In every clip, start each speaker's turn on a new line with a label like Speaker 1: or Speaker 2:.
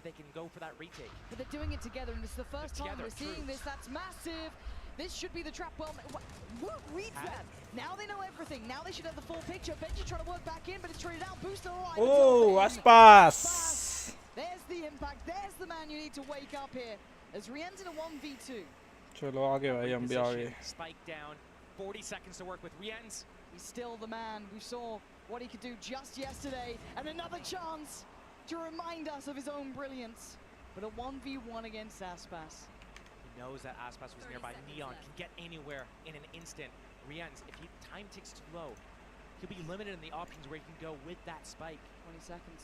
Speaker 1: they can go for that retake.
Speaker 2: But they're doing it together, and it's the first time we're seeing this. That's massive. This should be the trap. Well, what reads that? Now they know everything. Now they should have the full picture. Benji trying to work back in, but it's traded out. Booster alive.
Speaker 3: Oh, Aspas.
Speaker 2: There's the impact. There's the man you need to wake up here. As Rien's in a 1v2.
Speaker 3: चलो आगे भाई हम भी आगे.
Speaker 1: Spike down. 40 seconds to work with Rien's.
Speaker 2: He's still the man. We saw what he could do just yesterday, and another chance to remind us of his own brilliance. But a 1v1 against Aspas.
Speaker 1: He knows that Aspas was nearby. Neon can get anywhere in an instant. Rien's, if time ticks too low, he'll be limited in the options where he can go with that spike.
Speaker 2: 20 seconds.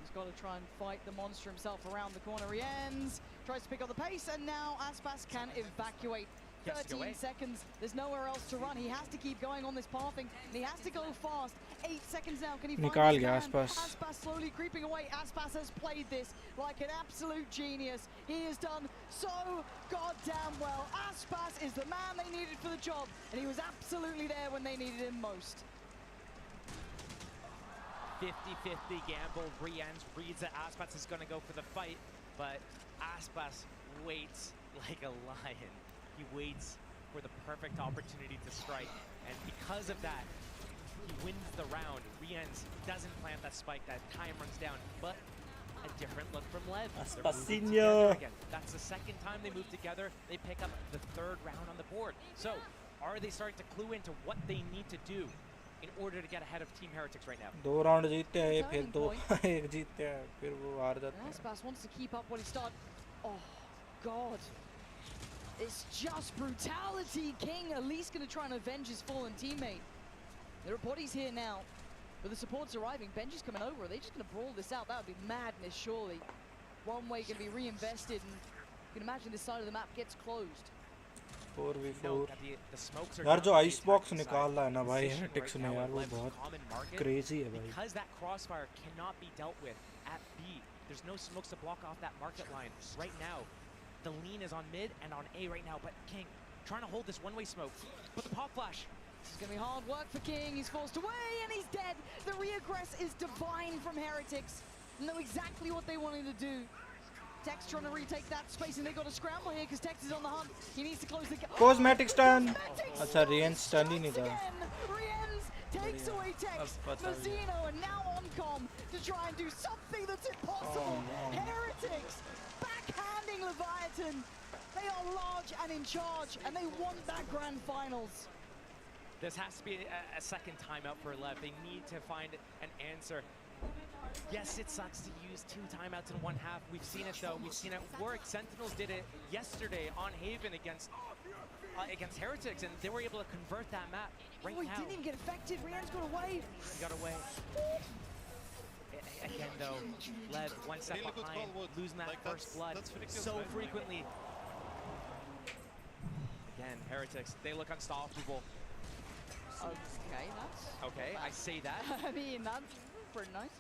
Speaker 2: He's got to try and fight the monster himself around the corner. Rien's tries to pick up the pace, and now Aspas can evacuate. 13 seconds. There's nowhere else to run. He has to keep going on this pathing, and he has to go fast. 8 seconds now. Can he find his man? Aspas slowly creeping away. Aspas has played this like an absolute genius. He has done so goddamn well. Aspas is the man they needed for the job, and he was absolutely there when they needed him most.
Speaker 1: 50-50 gamble. Rien's reads that Aspas is going to go for the fight, but Aspas waits like a lion. He waits for the perfect opportunity to strike, and because of that, he wins the round. Rien's doesn't plant that spike, that time runs down, but a different look from Lev.
Speaker 3: Aspasinho.
Speaker 1: That's the second time they move together. They pick up the third round on the board. So, are they starting to clue into what they need to do in order to get ahead of Team Heretics right now?
Speaker 3: 2 round जीतते हैं फिर 1 जीतते हैं फिर वो हार जाते हैं.
Speaker 2: Aspas wants to keep up what he started. Oh God. It's just brutality. King at least going to try and avenge his fallen teammate. There are bodies here now, but the support's arriving. Benji's coming over. Are they just going to brawl this out? That would be madness, surely. One way going to be reinvested, and you can imagine this side of the map gets closed.
Speaker 3: 4v4. यार जो ice box निकाल रहा है ना भाई heretics ने यार वो बहुत क्रेजी है भाई.
Speaker 1: Because that crossfire cannot be dealt with at B. There's no smokes to block off that market line right now. The lean is on mid and on A right now, but King trying to hold this one-way smoke. But the pop flash.
Speaker 2: This is going to be hard work for King. He's forced away and he's dead. The reaggress is divine from Heretics. Know exactly what they wanted to do. Tex trying to retake that space, and they got to scramble here because Tex is on the hunt. He needs to close the gap.
Speaker 3: Cosmetic stun. अच्छा Rien's stun ही नहीं था.
Speaker 2: Rien's takes away Tex. Mazzino and now Oncom to try and do something that's impossible. Heretics backhanding Leviathan. They are large and in charge, and they want that grand finals.
Speaker 1: This has to be a second timeout for Lev. They need to find an answer. Yes, it sucks to use 2 timeouts in 1 half. We've seen it though. We've seen it work. Sentinels did it yesterday on Haven against Heretics, and they were able to convert that map right now.
Speaker 2: He didn't even get affected. Rien's got away.
Speaker 1: He got away. Again though, Lev 1 step behind, losing that first blood so frequently. Again, Heretics, they look unstoppable.
Speaker 2: Okay,
Speaker 1: okay. I say that.
Speaker 2: I mean, that's pretty nice.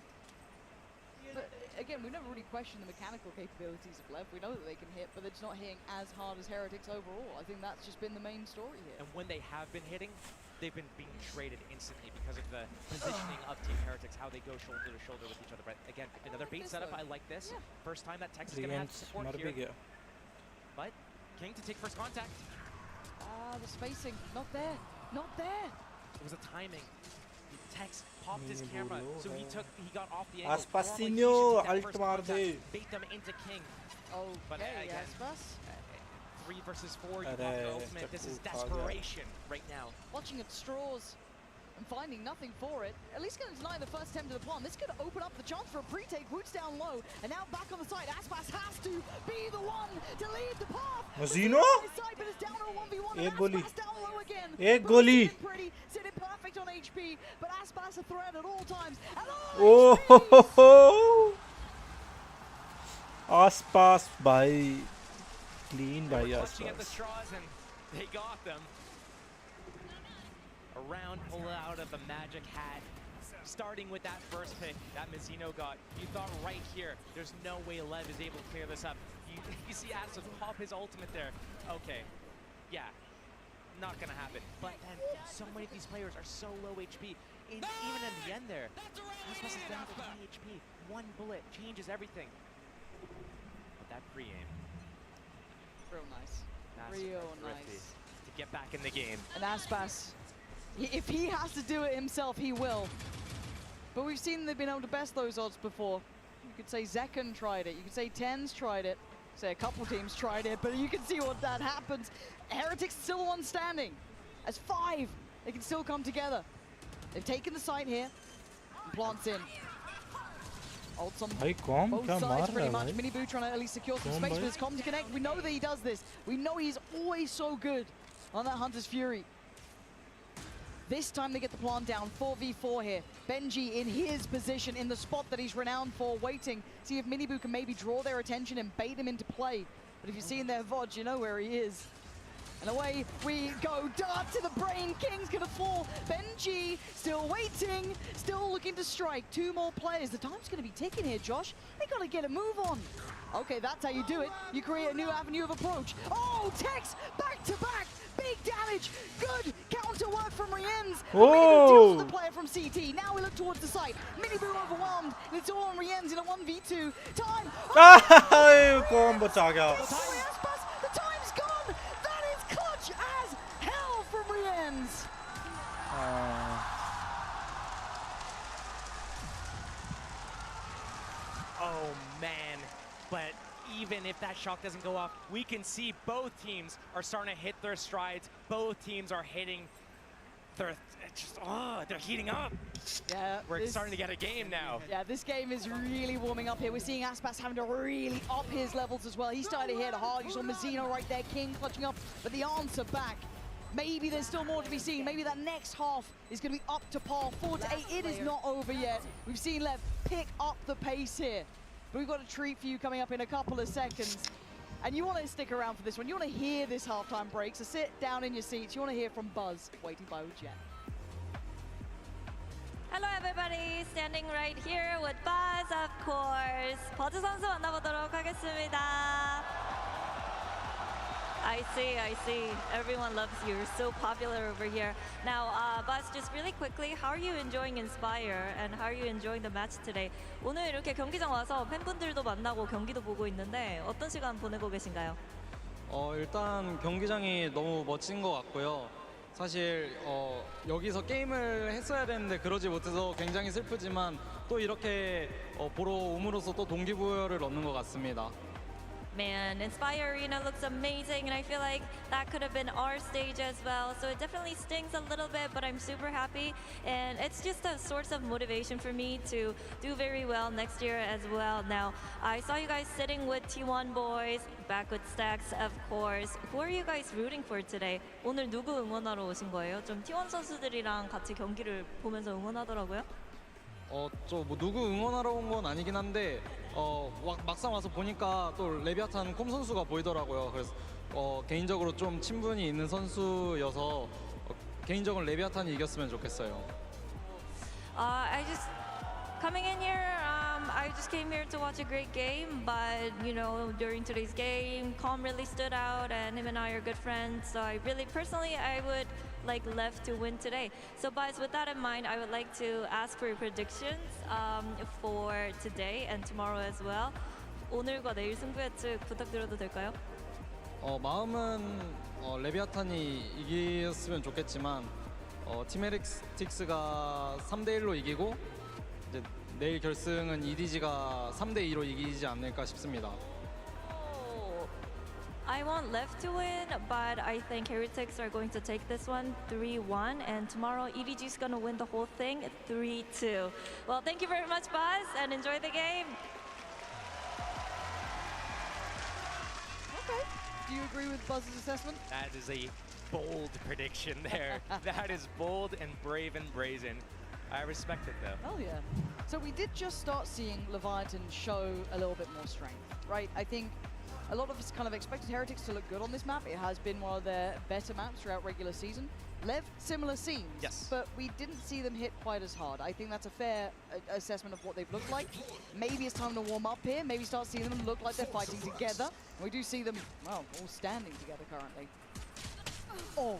Speaker 2: But again, we've never really questioned the mechanical capabilities of Lev. We know that they can hit, but it's not hitting as hard as Heretics overall. I think that's just been the main story here.
Speaker 1: And when they have been hitting, they've been being traded instantly because of the positioning of Team Heretics, how they go shoulder to shoulder with each other. But again, another bait setup. I like this. Yeah. First time that Tex is going to have support here. But King to take first contact.
Speaker 2: The spacing, not there, not there.
Speaker 1: It was a timing. Tex popped his camera, so he got off the angle.
Speaker 3: Aspasinho, ult maar de.
Speaker 1: Bait them into King.
Speaker 2: Oh,
Speaker 1: but again,
Speaker 2: Aspas.
Speaker 1: 3 versus 4, you got the ultimate. This is desperation right now.
Speaker 2: Watching at straws and finding nothing for it. At least going to deny the first attempt of the plant. This could open up the chance for a pre-take. Roots down low, and now back on the side. Aspas has to be the one to lead the path.
Speaker 3: Mazzino?
Speaker 2: एक
Speaker 3: गोली.
Speaker 2: एक
Speaker 3: गोली. Sit it perfect on HP, but Aspas a threat at all times. Oh, Aspas by clean by Aspas.
Speaker 1: The straws and they got them. A round pull out of the magic hat. Starting with that first pick that Mazzino got. You thought right here, there's no way Lev is able to clear this up. You see Aspas pop his ultimate there. Okay, yeah, not gonna happen. But then so many of these players are so low HP. Even in the end there, Aspas is down to 20 HP. one bullet changes everything. But that free aim.
Speaker 2: Real nice.
Speaker 1: That's
Speaker 2: Real
Speaker 1: thrifty
Speaker 2: nice.
Speaker 1: to get back in the game.
Speaker 2: And Aspas, if he has to do it himself, he will. But we've seen they've been able to best those odds before. You could say Zekken tried it. You could say Ten's tried it. Say a couple teams tried it, but you can see what that happens. Heretics still one standing. As 5, they can still come together. They've taken the site here. And plants in. Ults on both sides pretty much. Miniboo trying to at least secure some space with his comm to connect. We know that he does this. We know he's always so good on that Hunter's Fury. This time they get the plant down, 4v4 here. Benji in his position, in the spot that he's renowned for, waiting. See if Miniboo can maybe draw their attention and bait him into play. But if you've seen their VOD, you know where he is. And away we go, dart to the brain, King's gonna fall. Benji still waiting, still looking to strike. 2 more players, the time's gonna be ticking here, Josh. They gotta get a move on. Okay, that's how you do it. You create a new avenue of approach. Oh, Tex, back to back, big damage, good counter work from Rienz.
Speaker 3: Oh!
Speaker 2: The player from CT. Now we look towards the site. Miniboo overwhelmed, and it's all on Rienz in a 1v2. Time.
Speaker 3: कौन बचा गया?
Speaker 2: The time's gone. That is clutch as hell from Rienz.
Speaker 1: Oh man, but even if that shock doesn't go off, we can see both teams are starting to hit their strides. Both teams are hitting their, they're heating up.
Speaker 2: Yeah,
Speaker 1: We're starting to get a game now.
Speaker 2: Yeah, this game is really warming up here. We're seeing Aspas having to really up his levels as well. He started to hit hard. You saw Mazzino right there, King clutching up, but the answer back. Maybe there's still more to be seen. Maybe that next half is going to be up to par. 4-8, it is not over yet. We've seen Lev pick up the pace here. But we've got a treat for you coming up in a couple of seconds. And you want to stick around for this one. You want to hear this halftime break, so sit down in your seats. You want to hear from Buzz, waiting by Jet.
Speaker 4: Hello everybody, standing right here with Buzz, of course. 버즈 선수 만나보도록 하겠습니다. I see. Everyone loves you. You're so popular over here. Now, Buzz, just really quickly, how are you enjoying Inspire and how are you enjoying the match today? 오늘 이렇게 경기장 와서 팬분들도 만나고 경기도 보고 있는데 어떤 시간 보내고 계신가요?
Speaker 5: 일단 경기장이 너무 멋진 것 같고요. 사실 여기서 게임을 했어야 되는데 그러지 못해서 굉장히 슬프지만 또 이렇게 보러 옴으로써 또 동기부여를 얻는 것 같습니다.
Speaker 4: Man, Inspire Arena looks amazing, and I feel like that could have been our stage as well. So it definitely stings a little bit, but I'm super happy. And it's just a source of motivation for me to do very well next year as well. Now, I saw you guys sitting with T1 boys, back with Stacks, of course. Who are you guys rooting for today? 오늘 누구 응원하러 오신 거예요? 좀 T1 선수들이랑 같이 경기를 보면서 응원하더라고요.
Speaker 5: 뭐 누구 응원하러 온 건 아니긴 한데 막상 와서 보니까 또 레비아탄 콤 선수가 보이더라고요. 그래서 개인적으로 좀 친분이 있는 선수여서 개인적으로 레비아탄이 이겼으면 좋겠어요.
Speaker 4: I just coming in here. I just came here to watch a great game, but you know, during today's game, Calm really stood out, and him and I are good friends. So I really, personally, I would like Lev to win today. So, guys, with that in mind, I would like to ask for your predictions for today and tomorrow as well. 오늘과 내일 승부 예측 부탁드려도 될까요?
Speaker 5: 마음은 레비아탄이 이겼으면 좋겠지만 팀 에릭스틱스가 3대1로 이기고 이제 내일 결승은 EDG가 3대2로 이기지 않을까 싶습니다.
Speaker 4: I want Lev to win, but I think Heretics are going to take this one 3-1, and tomorrow EDG is going to win the whole thing 3-2. Well, thank you very much, Buzz, and enjoy the game.
Speaker 2: Okay. Do you agree with Buzz's assessment?
Speaker 1: That is a bold prediction there. That is bold and brave and brazen. I respect it though.
Speaker 2: Oh yeah. So we did just start seeing Leviathan show a little bit more strength, right? I think a lot of us kind of expected Heretics to look good on this map. It has been one of their better maps throughout regular season. Lev, similar scenes,
Speaker 1: yes,
Speaker 2: but we didn't see them hit quite as hard. I think that's a fair assessment of what they've looked like. Maybe it's time to warm up here. Maybe start seeing them look like they're fighting together. And we do see them, well, all standing together currently. Oh.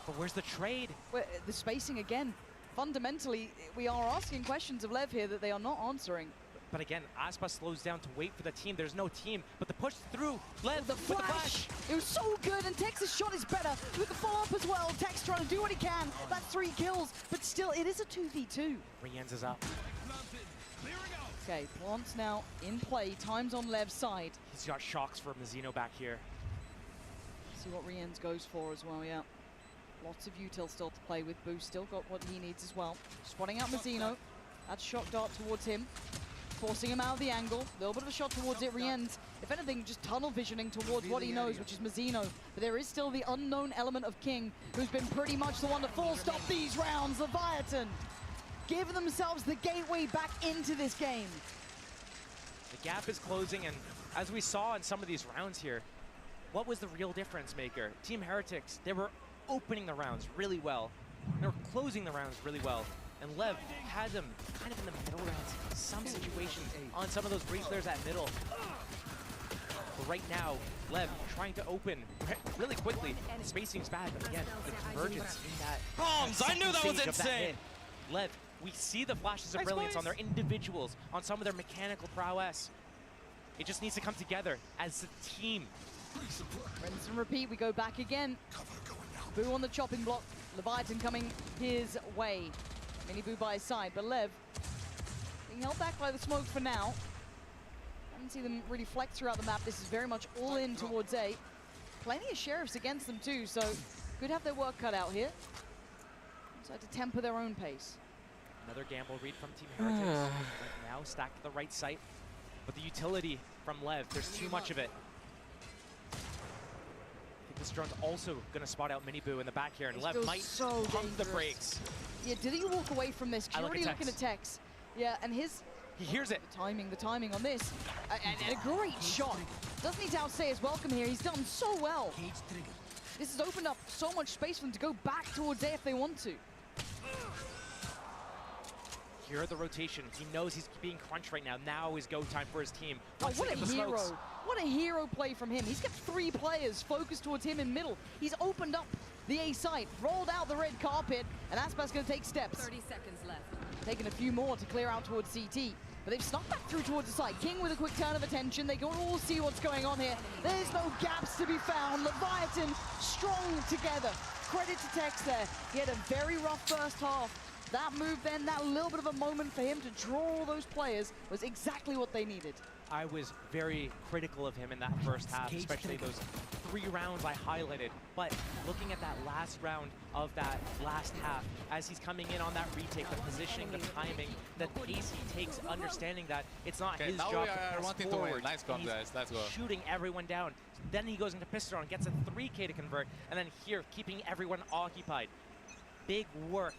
Speaker 1: But where's the trade?
Speaker 2: Well, the spacing again. Fundamentally, we are asking questions of Lev here that they are not answering.
Speaker 1: But again, Aspas slows down to wait for the team. There's no team, but the push through. Lev
Speaker 2: The
Speaker 1: with the flash.
Speaker 2: It was so good, and Tex's shot is better. With the follow-up as well, Tex trying to do what he can. That's 3 kills, but still, it is a 2v2.
Speaker 1: Rienz is up.
Speaker 2: Okay, Plant's now in play. Time's on Lev's side.
Speaker 1: He's got shocks from Mazino back here.
Speaker 2: See what Rienz goes for as well, yeah. Lots of util still to play with. Boo still got what he needs as well. Spotting out Mazino. That's shock dart towards him. Forcing him out of the angle. A little bit of a shot towards it. Rienz, if anything, just tunnel visioning towards what he knows, which is Mazino. But there is still the unknown element of King, who's been pretty much the one to full stop these rounds. Leviathan giving themselves the gateway back into this game.
Speaker 1: The gap is closing, and as we saw in some of these rounds here, what was the real difference maker? Team Heretics, they were opening the rounds really well. They were closing the rounds really well. And Lev had them kind of in the middle rounds, some situations on some of those breach players at middle. But right now, Lev trying to open really quickly. Spacing's bad, but again, the convergence in that.
Speaker 5: Bombs! I knew that was insane!
Speaker 1: Lev, we see the flashes of brilliance on their individuals, on some of their mechanical prowess. It just needs to come together as a team.
Speaker 2: Rinse and repeat, we go back again. Boo on the chopping block. Leviathan coming his way. Mini Boo by his side, but Lev being held back by the smoke for now. Haven't seen them really flex throughout the map. This is very much all in towards A. Plenty of sheriffs against them too, so could have their work cut out here. Decide to temper their own pace.
Speaker 1: Another gamble read from Team Heretics. Right now stacked to the right site, but the utility from Lev, there's too much of it. I think this drone's also going to spot out Mini Boo in the back here, and Lev might pump the brakes.
Speaker 2: Yeah, did he walk away from this? You're already looking at Tex. Yeah, and he
Speaker 1: hears it.
Speaker 2: The timing on this. And a great shot. Doesn't need to outstay his welcome here. He's done so well. This has opened up so much space for them to go back towards A if they want to.
Speaker 1: Here the rotation. He knows he's being crunched right now. Now is go time for his team.
Speaker 2: Oh, what a hero. What a hero play from him. He's got 3 players focused towards him in middle. He's opened up the A site, rolled out the red carpet, and Aspas going to take steps.
Speaker 6: 30 seconds left.
Speaker 2: Taking a few more to clear out towards CT. But they've snuck back through towards the site. King with a quick turn of attention. They can all see what's going on here. There's no gaps to be found. Leviathan strong together. Credit to Tex there. He had a very rough first half. That move then, that little bit of a moment for him to draw all those players was exactly what they needed.
Speaker 1: I was very critical of him in that first half, especially those 3 rounds I highlighted. But looking at that last round of that last half, as he's coming in on that retake, the positioning, the timing, the pace he takes, understanding that it's not his job to press forward.
Speaker 7: Nice comp, guys. Let's go.
Speaker 1: Shooting everyone down. Then he goes into pistol and gets a 3K to convert, and then here, keeping everyone occupied. Big work.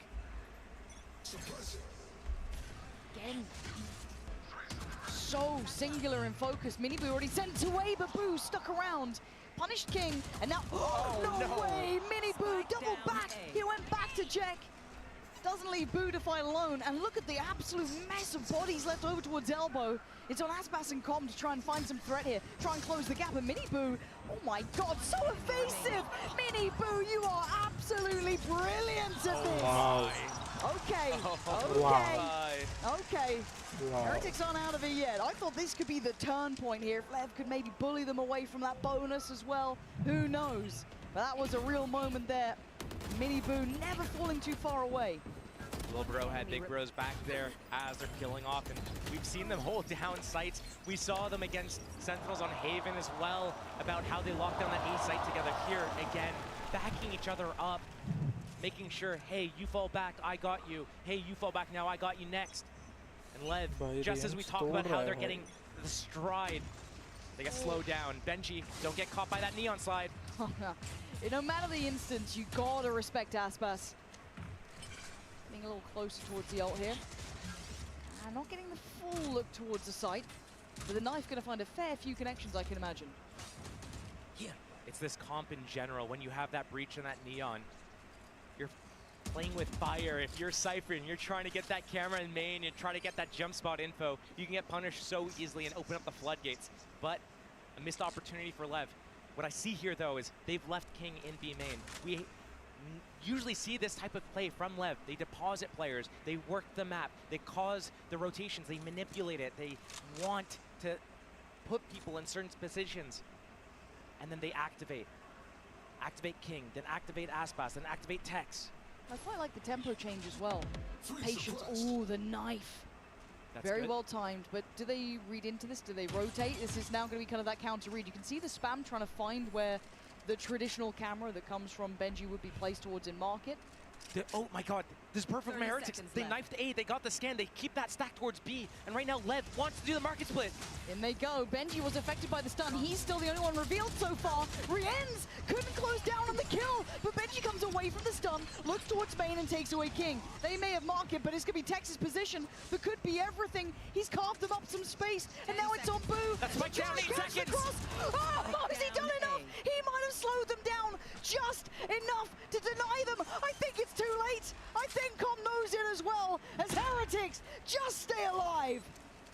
Speaker 2: Again, so singular in focus. Mini Boo already sent away, but Boo stuck around. Punished King, and now, no way! Mini Boo double back! He went back to check. Doesn't leave Boo to fight alone, and look at the absolute mess of bodies left over towards Elbow. It's on Aspas and Com to try and find some threat here, try and close the gap, and Mini Boo, oh my god, so evasive! Mini Boo, you are absolutely brilliant at this!
Speaker 3: Wow.
Speaker 2: Okay, okay.
Speaker 3: Wow.
Speaker 2: Heretics aren't out of it yet. I thought this could be the turn point here. If Lev could maybe bully them away from that bonus as well, who knows? But that was a real moment there. Mini Boo never falling too far away.
Speaker 1: Little Bro had Big Bros back there as they're killing off, and we've seen them hold down sites. We saw them against Sentinels on Haven as well, about how they locked down that A site together. Here, again, backing each other up, making sure, hey, you fall back, I got you. Hey, you fall back now, I got you next. And Lev, just as we talk about how they're getting the stride, they get slowed down. Benji, don't get caught by that neon slide.
Speaker 2: No matter the instance, you gotta respect Aspas. Being a little closer towards the ult here. Not getting the full look towards the site, but the knife gonna find a fair few connections, I can imagine.
Speaker 1: It's this comp in general. When you have that breach and that neon, you're playing with fire. If you're Cypher and you're trying to get that camera in main, you're trying to get that jump spot info, you can get punished so easily and open up the floodgates. But a missed opportunity for Lev. What I see here, though, is they've left King in B main. usually see this type of play from Lev. They deposit players, they work the map, they cause the rotations, they manipulate it, they want to put people in certain positions, and then they activate. Activate King, then activate Aspas, then activate Tex.
Speaker 2: I quite like the tempo change as well. Patience, oh, the knife.
Speaker 1: That's
Speaker 2: Very
Speaker 1: good.
Speaker 2: well timed, but do they read into this? Do they rotate? This is now going to be kind of that counter read. You can see the spam trying to find where the traditional camera that comes from Benji would be placed towards in market.
Speaker 1: Oh my god, this is perfect from Heretics. They knifed A, they got the scan, they keep that stack towards B, and right now Lev wants to do the market split.
Speaker 2: In they go. Benji was affected by the stun. He's still the only one revealed so far. Rienz couldn't close down on the kill, but Benji comes away from the stun, looks towards main and takes away King. They may have market, but it's going to be Tex's position that could be everything. He's carved them up some space, and now it's on Boo.
Speaker 1: That's Spike down, 8 seconds.
Speaker 2: Oh, has he done enough? He might have slowed them down just enough to deny them. I think it's too late. I think Com knows it as well, as Heretics just stay alive.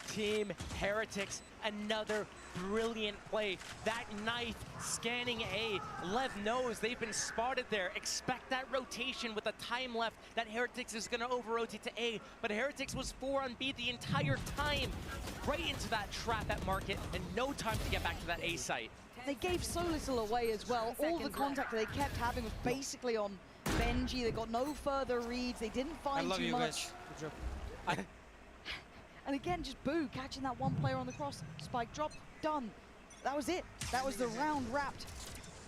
Speaker 1: Team Heretics, another brilliant play. That knife scanning A. Lev knows they've been spotted there. Expect that rotation with the time left that Heretics is going to over-rotate to A. But Heretics was 4 on B the entire time. Right into that trap at market and no time to get back to that A site.
Speaker 2: They gave so little away as well. All the contact that they kept having was basically on Benji. They got no further reads. They didn't find too much. And again, just Boo catching that one player on the cross. Spike drop, done. That was it. That was the round wrapped.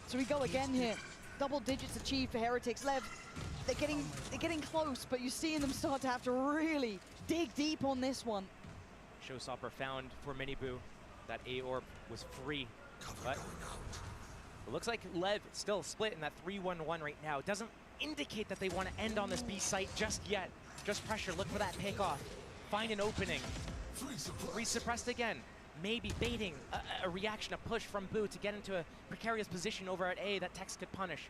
Speaker 2: So we go again here. Double digits achieved for Heretics. Lev, they're getting close, but you're seeing them start to have to really dig deep on this one.
Speaker 1: Showstopper found for Miniboo. That A orb was free, but it looks like Lev still split in that 3-1-1 right now. It doesn't indicate that they want to end on this B site just yet. Just pressure, look for that pickoff. Find an opening. Resuppressed again. Maybe baiting a reaction, a push from Boo to get into a precarious position over at A that Tex could punish.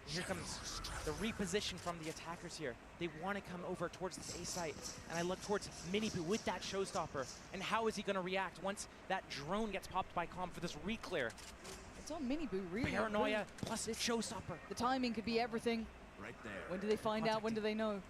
Speaker 1: Here comes the reposition from the attackers here. They want to come over towards this A site. And I look towards Miniboo with that showstopper. And how is he going to react once that drone gets popped by Com for this reclear?
Speaker 2: It's on Miniboo, really.
Speaker 1: Paranoia plus showstopper.
Speaker 2: The timing could be everything.
Speaker 6: Right there.
Speaker 2: When do they find out? When do they know?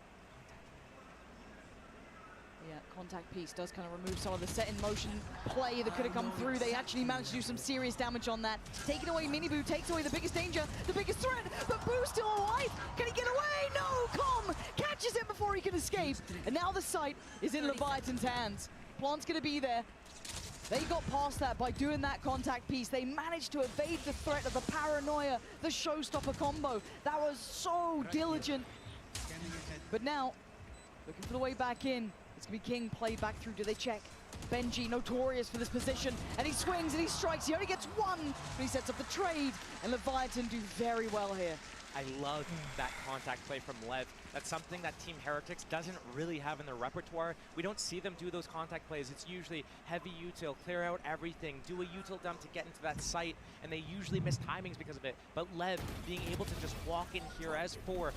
Speaker 2: Yeah, contact piece does kind of remove some of the set in motion play that could have come through. They actually managed to do some serious damage on that. Taking away Miniboo takes away the biggest danger, the biggest threat, but Boo's still alive. Can he get away? No, Com catches him before he can escape. And now the site is in Leviathan's hands. Plant's gonna be there. They got past that by doing that contact piece. They managed to evade the threat of the paranoia, the showstopper combo. That was so diligent. But now, looking for the way back in. It's going to be King played back through. Do they check? Benji, notorious for this position. And he swings and he strikes. He only gets one, but he sets up the trade. And Leviathan do very well here.
Speaker 1: I love that contact play from Lev. That's something that Team Heretics doesn't really have in their repertoire. We don't see them do those contact plays. It's usually heavy util, clear out everything, do a util dump to get into that site, and they usually miss timings because of it. But Lev being able to just walk in here as 4.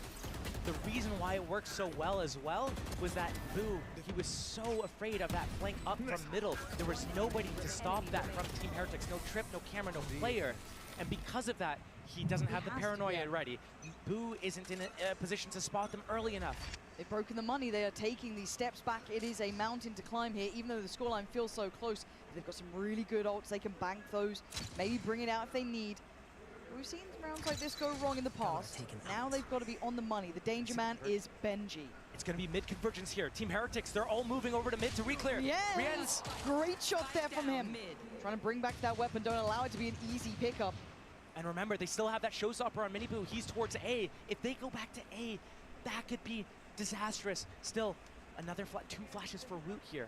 Speaker 1: The reason why it worked so well as well was that Boo, he was so afraid of that flank up from middle. There was nobody to stop that from Team Heretics. No trip, no camera, no player. And because of that, he doesn't have the paranoia ready. Boo isn't in a position to spot them early enough.
Speaker 2: They've broken the money. They are taking these steps back. It is a mountain to climb here, even though the scoreline feels so close. They've got some really good ults. They can bank those, maybe bring it out if they need. We've seen rounds like this go wrong in the past. Now they've got to be on the money. The danger man is Benji.
Speaker 1: It's going to be mid-convergence here. Team Heretics, they're all moving over to mid to reclear.
Speaker 2: Yes! Great shot there from him. Trying to bring back that weapon. Don't allow it to be an easy pickup.
Speaker 1: And remember, they still have that showstopper on Miniboo. He's towards A. If they go back to A, that could be disastrous. Still, another 2 flashes for Root here.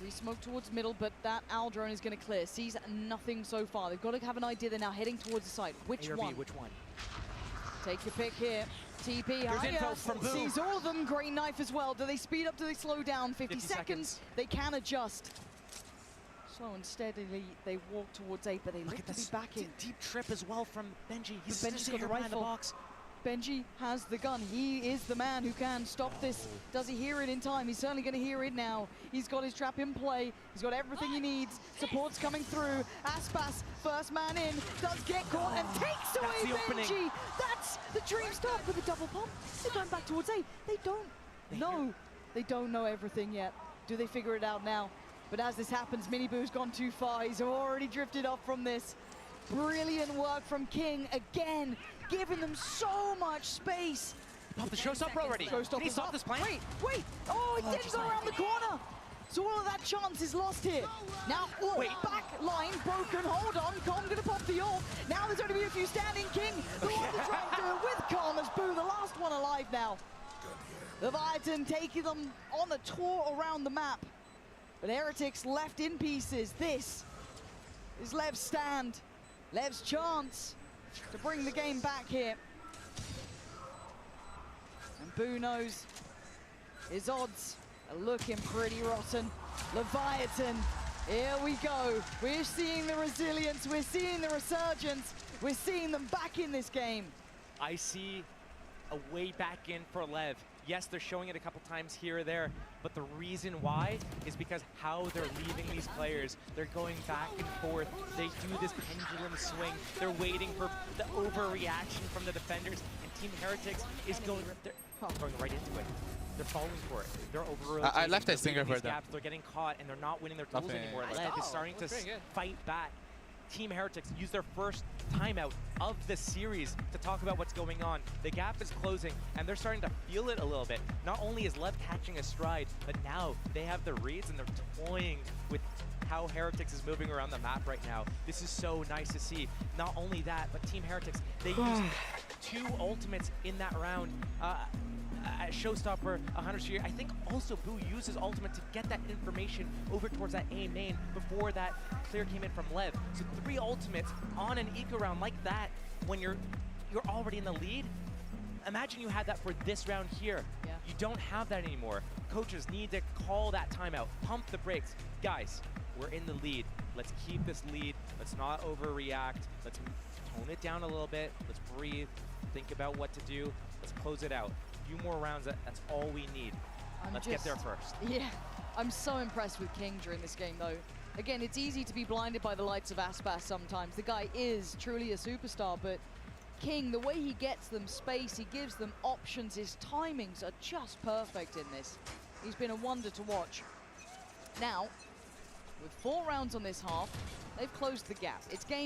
Speaker 2: Re-smoke towards middle, but that Owl drone is going to clear. Sees nothing so far. They've got to have an idea. They're now heading towards the site. Which one?
Speaker 1: Which one?
Speaker 2: Take your pick here. TP,
Speaker 1: There's info from Boo.
Speaker 2: Sees all of them. Great knife as well. Do they speed up? Do they slow down? 50 seconds. They can adjust. Slow and steadily, they walk towards 8, but they look to be backing.
Speaker 1: Deep trip as well from Benji. He's
Speaker 2: Benji's got the rifle.
Speaker 1: The box.
Speaker 2: Benji has the gun. He is the man who can stop this. Does he hear it in time? He's certainly going to hear it now. He's got his trap in play. He's got everything he needs. Support's coming through. Aspas, first man in, does get caught and takes away Benji. That's the dream stop with a double pump. They're going back towards A. They don't know. They don't know everything yet. Do they figure it out now? But as this happens, Miniboo's gone too far. He's already drifted off from this. Brilliant work from King again, giving them so much space.
Speaker 1: Pop the showstopper already. Can he stop this plan?
Speaker 2: Wait. Oh, he didn't go around the corner. So all of that chance is lost here. Now, back line broken. Hold on, Calm gonna pop the ult. Now there's only be a few standing. King, the one to try and do it with Calm as Boo, the last one alive now. Leviathan taking them on a tour around the map. But Heretics left in pieces. This is Lev's stand. Lev's chance to bring the game back here. And Boo knows his odds are looking pretty rotten. Leviathan, here we go. We're seeing the resilience, we're seeing the resurgence, we're seeing them back in this game.
Speaker 1: I see a way back in for Lev. Yes, they're showing it a couple times here or there, but the reason why is because how they're leaving these players. They're going back and forth. They do this pendulum swing. They're waiting for the overreaction from the defenders, and Team Heretics is going right into it. They're falling for it. They're over.
Speaker 6: I left a stinger for them.
Speaker 1: They're getting caught, and they're not winning their tools anymore. Lev is starting to fight back. Team Heretics use their first timeout of the series to talk about what's going on. The gap is closing, and they're starting to feel it a little bit. Not only is Lev catching a stride, but now they have the reads and they're toying with how Heretics is moving around the map right now. This is so nice to see. Not only that, but Team Heretics, they used 2 ultimates in that round. Showstopper, 100 Shear. I think also Boo used his ultimate to get that information over towards that A main before that clear came in from Lev. So 3 ultimates on an eco round like that when you're already in the lead. Imagine you had that for this round here.
Speaker 2: Yeah.
Speaker 1: You don't have that anymore. Coaches need to call that timeout, pump the brakes. Guys, we're in the lead. Let's keep this lead. Let's not overreact. Let's tone it down a little bit. Let's breathe, think about what to do. Let's close it out. Few more rounds, that's all we need. Let's get there first.
Speaker 2: Yeah, I'm so impressed with King during this game though. Again, it's easy to be blinded by the lights of Aspas sometimes. The guy is truly a superstar, but King, the way he gets them space, he gives them options, his timings are just perfect in this. He's been a wonder to watch. Now, with 4 rounds on this half, they've closed the gap. It's game